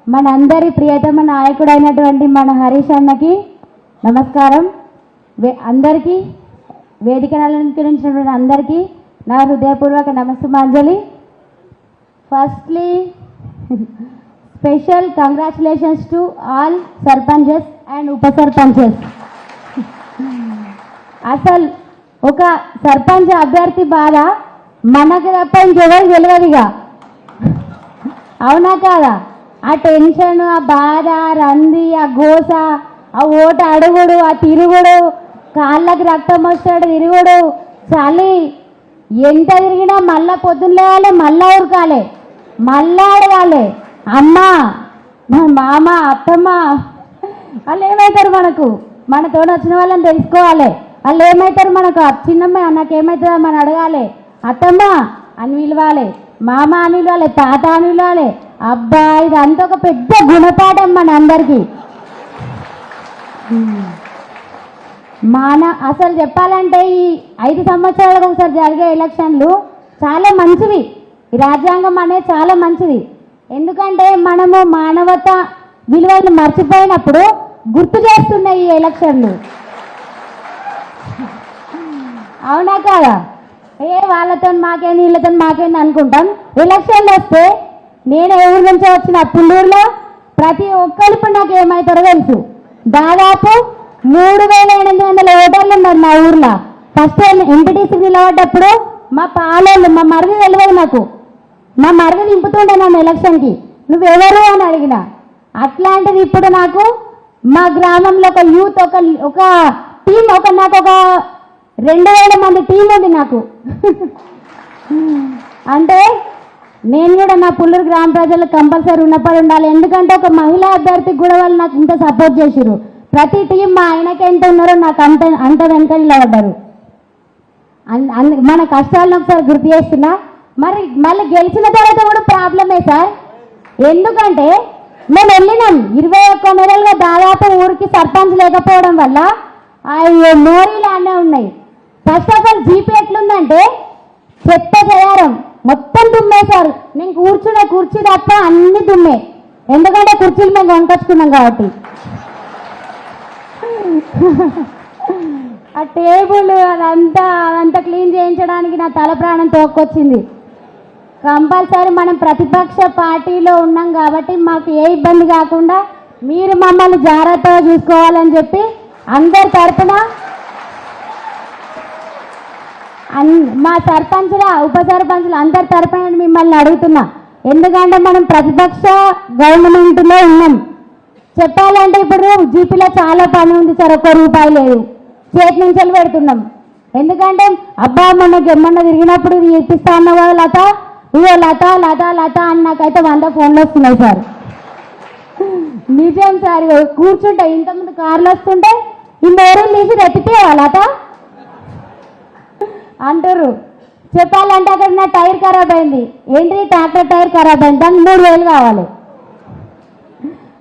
మనందరి ప్రియతమ నాయకుడైనటువంటి మన హరీష్ అన్నకి నమస్కారం. అందరికీ వేదికను అలంకరించినటువంటి అందరికీ నా హృదయపూర్వక నమస్సుమాంజలి. Firstly special congratulations to all sarpanches and ఉప సర్పంచెస్. అసలు ఒక సర్పంచ్ అభ్యర్థి బాధ మనకు తప్ప ఇంకెవరు తెలియదుగా, అవునా కాదా? ఆ టెన్షన్, ఆ బాధ, రంది, ఆ గోస, ఆ ఓటు అడుగుడు, ఆ తిరుగుడు, కాళ్ళకి రక్తం వస్తాడు తిరుగుడు, చలి, ఎంత తిరిగినా మళ్ళా పొద్దున్న లేవాలి, మళ్ళా ఉరకాలి, మళ్ళా అడగాలి అమ్మ మామ అత్తమ్మ. వాళ్ళు ఏమవుతారు మనకు, మనతో వచ్చిన వాళ్ళని తెలుసుకోవాలి. వాళ్ళు ఏమవుతారు మనకు, చిన్నమ్మ నాకేమవుతుందో మనం అడగాలి, అత్తమ్మ అని పిలవాలి, మామ అని పిలవాలి, తాత అని పిలవాలి. అబ్బా ఇదంతా ఒక పెద్ద గుణపాఠం మన అందరికీ. అసలు చెప్పాలంటే ఈ 5 సంవత్సరాలకు ఒకసారి జరిగే ఎలక్షన్లు చాలా మంచివి. ఈ రాజ్యాంగం అనేది చాలా మంచిది. ఎందుకంటే మనము మానవత విలువలను మర్చిపోయినప్పుడు గుర్తు చేస్తున్నాయి ఈ ఎలక్షన్లు, అవునా కాదా? వాళ్ళతో మాకేంది వీళ్ళతో మాకేంది అనుకుంటాం. ఎలక్షన్లు వస్తే నేను ఏ ఊరి నుంచో వచ్చిన పుల్లూరులో ప్రతి ఒక్కరు ఇప్పుడు నాకు ఏమవుతారో తెలుసు. దాదాపు 3800 ఓటర్లు ఉన్నారు మా ఊర్లో. ఫస్ట్ ఎంపీటీసీకి నిలబడ్డప్పుడు మా పాలోళ్ళు, మా మరిది తెలియదు నాకు, మా మరిది నింపుతుండే నన్ను ఎలక్షన్కి, నువ్వెవరు అని అడిగిన. అట్లాంటిది ఇప్పుడు నాకు మా గ్రామంలో ఒక యూత్ ఒక టీం, నాకు ఒక 2000 మంది టీం ఉంది నాకు. అంటే నేను కూడా నా పుల్లూరు గ్రామ ప్రజలకు కంపల్సరీ ఉన్నపడి ఉండాలి. ఎందుకంటే ఒక మహిళా అభ్యర్థికి కూడా వాళ్ళు నాకు ఇంత సపోర్ట్ చేసారు. ప్రతి టీం మా ఆయనకి ఎంత ఉన్నారో నాకు అంత వెనక నిలబడ్డారు. మన కష్టాలను ఒకసారి గుర్తు చేస్తున్నా. మరి మళ్ళీ గెలిచిన తర్వాత కూడా ప్రాబ్లమే సార్. ఎందుకంటే మేము వెళ్ళినాం 21 నెలలుగా దాదాపు ఊరికి సర్పంచ్ లేకపోవడం వల్ల మోరీలు అన్నీ ఉన్నాయి. ఫస్ట్ ఆఫ్ ఆల్ జీపీ ఎట్లుందంటే చెత్త చేయారం మొత్తం దుమ్మేశారు. నేను కూర్చునే కుర్చీ తప్ప అన్ని దుమ్మే. ఎందుకంటే కుర్చీలు మేము కొనుకొచ్చుకున్నాం కాబట్టి. ఆ టేబుల్ అదంతా క్లీన్ చేయించడానికి నా తల ప్రాణం తోక్కొచ్చింది. కంపల్సరీ మనం ప్రతిపక్ష పార్టీలో ఉన్నాం కాబట్టి మాకు ఏ ఇబ్బంది కాకుండా మీరు మమ్మల్ని జాగ్రత్తగా చూసుకోవాలని చెప్పి అందరి తరపున మా సర్పంచుల ఉప సర్పంచులు అందరి తరపున మిమ్మల్ని అడుగుతున్నా. ఎందుకంటే మనం ప్రతిపక్ష గవర్నమెంట్లో ఉన్నాం. చెప్పాలంటే ఇప్పుడు జీపీలో చాలా పని ఉంది సార్, ₹1 లేదు, చేతి నుంచి పెడుతున్నాం. ఎందుకంటే అబ్బా మొన్న తిరిగినప్పుడు ఇప్పిస్తా అన్న కదా లత, ఇవో లత లత లత అని నాకైతే 100 ఫోన్లు వస్తున్నాయి సార్. నిజం సార్, కూర్చుంటే ఇంతకుముందు కార్లు వస్తుంటే ఈ మోరీలు తీసి రెప్పితే లత అంటారు. చెప్పాలంటే అక్కడ నా టైర్ ఖరాబ్ అయింది, ఏంటి ట్రాక్టర్ టైర్ ఖరాబ్ అయింది, దానికి 3000 కావాలి.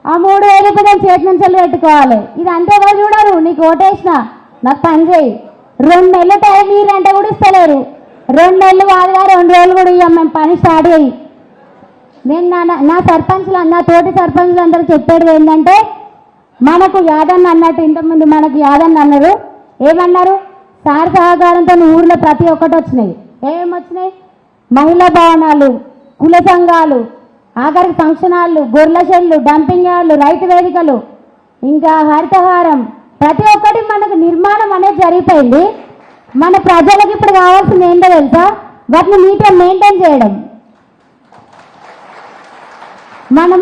ఆ 3000 ఇప్పుడు నేను చేతి నుంచి పెట్టుకోవాలి. ఇది అంతేగా చూడరు, నీకు ఓటేసిన నాకు పని చేయి, 2 నెలలు టైం మీరంటే కూడా ఇస్తలేరు. 2 నెలలు కాదుగా 2 రోజులు కూడా ఇవ్వం మేము పని స్టార్ట్ అయ్యి. నేను నా సర్పంచ్లు నా తోటి సర్పంచ్లు అందరూ చెప్పేది ఏంటంటే, మనకు యాదన్న అన్నట్టు ఇంతకుముందు మనకు యాదన్న అన్నారు, ఏమన్నారు, సార్ సహకారంతో ఊర్లో ప్రతి ఒక్కటి వచ్చినాయి. ఏమొచ్చినాయి? మహిళా భవనాలు, కుల సంఘాలు, ఆఖరికి ఫంక్షన్ హాళ్ళు, గొర్రెల షెడ్లు, డంపింగ్ యార్డులు, రైతు వేదికలు, ఇంకా హరితహారం, ప్రతి ఒక్కటి మనకు నిర్మాణం అనేది జరిగిపోయింది. మన ప్రజలకు ఇప్పుడు కావాల్సింది ఏంటో తెలుసా? వాటిని నీట్గా మెయింటైన్ చేయడం. మనం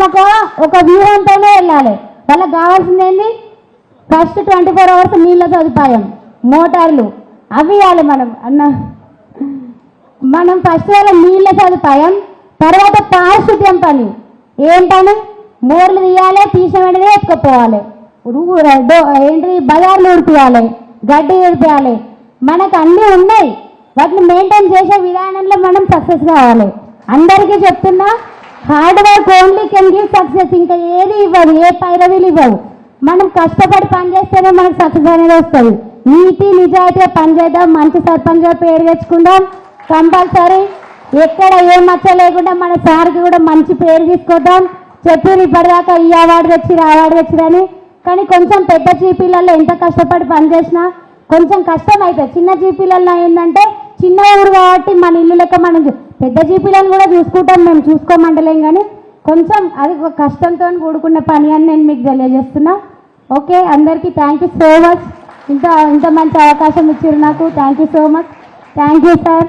ఒక వ్యూహంతోనే వెళ్ళాలి. వాళ్ళకి కావాల్సింది ఏంటి? ఫస్ట్ 24 అవర్స్ నీళ్ళ సదుపాయం, మోటార్లు అవి ఇవ్వాలి. మనం ఫస్ట్ వాళ్ళ నీళ్ళ సదుపాయం, తర్వాత పారిశుద్ధ్యం పని. ఏం పని? మోర్లు తీయాలి, తీసిన వెంటనే ఎత్తుకుపోవాలి, ఏంటి బజార్లు ఉడిపియాలి, గడ్డి ఉడిపియాలి. మనకు అన్నీ ఉన్నాయి, వాటిని మెయింటైన్ చేసే విధానంలో మనం సక్సెస్ కావాలి. అందరికీ చెప్తున్నా, hard work only can give success. ఇంకా ఏది ఇవ్వదు, ఏ పైరవీలు ఇవ్వవు. మనం కష్టపడి పని చేస్తేనే మనకు సక్సెస్ అనేది వస్తుంది. నీతి నిజాయితీగా పనిచేద్దాం, మంచి సర్పంచ్గా పేరు తెచ్చుకుందాం. కంపల్సరీ ఎక్కడ ఏ మచ్చ లేకుండా మన సార్కి కూడా మంచి పేరు తీసుకొద్దాం. చెప్పారు ఇప్పటిదాకా ఈ అవార్డు తెచ్చిరు ఆ అవార్డు తెచ్చిరని. కానీ కొంచెం పెద్ద జీపీలలో ఎంత కష్టపడి పనిచేసినా కొంచెం కష్టం అవుతుంది. చిన్న జీపీలలో ఏంటంటే చిన్న ఊరు కాబట్టి మన ఇల్లు లెక్క మనం పెద్ద జీపీలను కూడా చూసుకుంటాం, మేము చూసుకోమంటలేం. కానీ కొంచెం అది ఒక కష్టంతో కూడుకున్న పని అని నేను మీకు తెలియజేస్తున్నా. ఓకే, అందరికీ థ్యాంక్ యూ సో మచ్. ఇంత మంచి అవకాశం ఇచ్చారు నాకు. Thank you so much. Thank you sir.